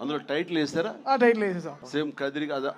అందులో టైటిల్ వేసారా? టైటిల్ వేసేసాం. సేమ్ కదిరి కదా.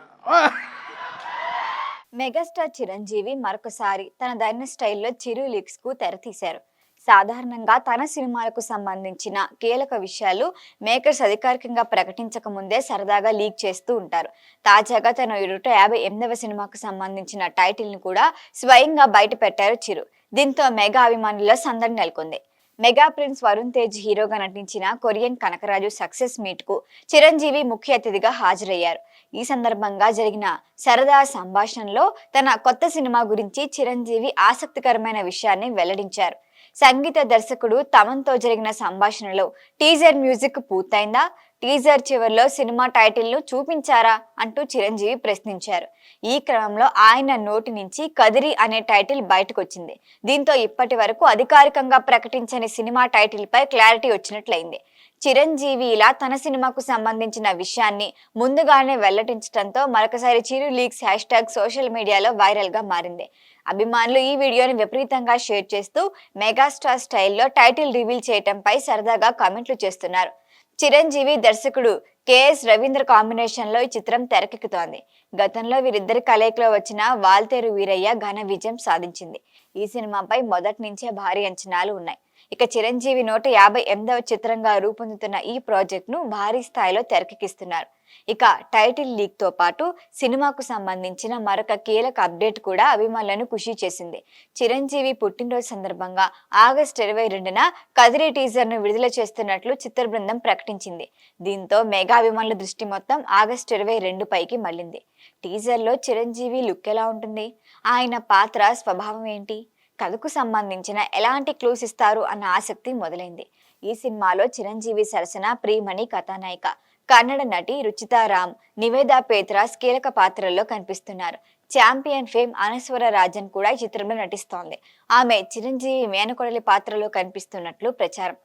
మెగాస్టార్ చిరంజీవి మరొకసారి తన దైన స్టైల్లో చిరు లీక్స్ కు తెరతీశారు. సాధారణంగా తన సినిమాలకు సంబంధించిన కీలక విషయాలు మేకర్స్ అధికారికంగా ప్రకటించక ముందే సరదాగా లీక్ చేస్తూ ఉంటారు. తాజాగా తన 158వ సినిమాకు సంబంధించిన టైటిల్ ని కూడా స్వయంగా బయట పెట్టారు చిరు. దీంతో మెగా అభిమానుల్లో సందడి నెలకొంది. మెగా ప్రిన్స్ వరుణ్ తేజ్ హీరోగా నటించిన కొరియన్ కనకరాజు సక్సెస్ మీట్ కు చిరంజీవి ముఖ్య అతిథిగా హాజరయ్యారు. ఈ సందర్భంగా జరిగిన సరదా సంభాషణలో తన కొత్త సినిమా గురించి చిరంజీవి ఆసక్తికరమైన విషయాన్ని వెల్లడించారు. సంగీత దర్శకుడు తమన్తో జరిగిన సంభాషణలో టీజర్ మ్యూజిక్ పూర్తయిందా, టీజర్ చివరిలో సినిమా టైటిల్ ను చూపించారా అంటూ చిరంజీవి ప్రశ్నించారు. ఈ క్రమంలో ఆయన నోటి నుంచి కదిరి అనే టైటిల్ బయటకొచ్చింది. దీంతో ఇప్పటి వరకు అధికారికంగా ప్రకటించని సినిమా టైటిల్ పై క్లారిటీ వచ్చినట్లయింది. చిరంజీవి ఇలా తన సినిమాకు సంబంధించిన విషయాన్ని ముందుగానే వెల్లడించడంతో మరొకసారి చిరు లీక్స్ హ్యాష్ సోషల్ మీడియాలో వైరల్ గా మారింది. అభిమానులు ఈ వీడియోని విపరీతంగా షేర్ చేస్తూ మెగాస్టార్ స్టైల్లో టైటిల్ రివీల్ చేయటంపై సరదాగా కామెంట్లు చేస్తున్నారు. చిరంజీవి దర్శకుడు కెఎస్ రవీంద్ర కాంబినేషన్ లో ఈ చిత్రం తెరకెక్కుతోంది. గతంలో వీరిద్దరి కలయికలో వచ్చిన వాల్తేరు వీరయ్య ఘన విజయం సాధించింది. ఈ సినిమాపై మొదటి నుంచే భారీ అంచనాలు ఉన్నాయి. ఇక చిరంజీవి 158వ చిత్రంగా రూపొందుతున్న ఈ ప్రాజెక్ట్ ను భారీ స్థాయిలో తెరకెక్కిస్తున్నారు. ఇక టైటిల్ లీక్ తో పాటు సినిమాకు సంబంధించిన మరొక కీలక అప్డేట్ కూడా అభిమానులను ఖుషి చేసింది. చిరంజీవి పుట్టినరోజు సందర్భంగా ఆగస్టు 22న కదిరి టీజర్ ను విడుదల చేస్తున్నట్లు చిత్ర బృందం ప్రకటించింది. దీంతో మెగా అభిమానుల దృష్టి మొత్తం ఆగస్టు 22 పైకి మళ్లింది. టీజర్ లో చిరంజీవి లుక్ ఎలా ఉంటుంది, ఆయన పాత్ర స్వభావం ఏంటి, కథకు సంబంధించిన ఎలాంటి క్లూస్ ఇస్తారు అన్న ఆసక్తి మొదలైంది. ఈ సినిమాలో చిరంజీవి సరసన ప్రియమణి కథానాయిక, కన్నడ నటి రుచితా రామ్, నివేదా పేత్రాస్ కీలక పాత్రల్లో కనిపిస్తున్నారు. ఛాంపియన్ ఫేమ్ అనస్వర రాజన్ కూడా ఈ చిత్రంలో నటిస్తోంది. ఆమె చిరంజీవి మేనకోడలి పాత్రలో కనిపిస్తున్నట్లు ప్రచారం.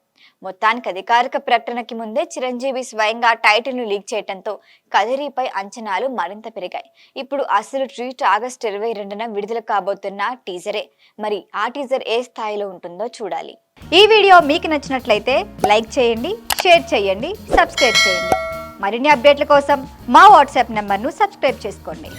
మొత్తానికి అధికారిక ప్రకటనకి ముందే చిరంజీవి స్వయంగా టైటిల్ ను లీక్ చేయడంతో కదిరిపై అంచనాలు మరింత పెరిగాయి. ఇప్పుడు అసలు ట్రీట్ ఆగస్టు 22న విడుదల కాబోతున్న టీజరే. మరి ఆ టీజర్ ఏ స్థాయిలో ఉంటుందో చూడాలి. ఈ వీడియో మీకు నచ్చినట్లయితే లైక్ చేయండి, షేర్ చేయండి, సబ్స్క్రైబ్ చేయండి. మరిన్ని అప్డేట్ల కోసం మా వాట్సాప్ నెంబర్ను సబ్స్క్రైబ్ చేసుకోండి.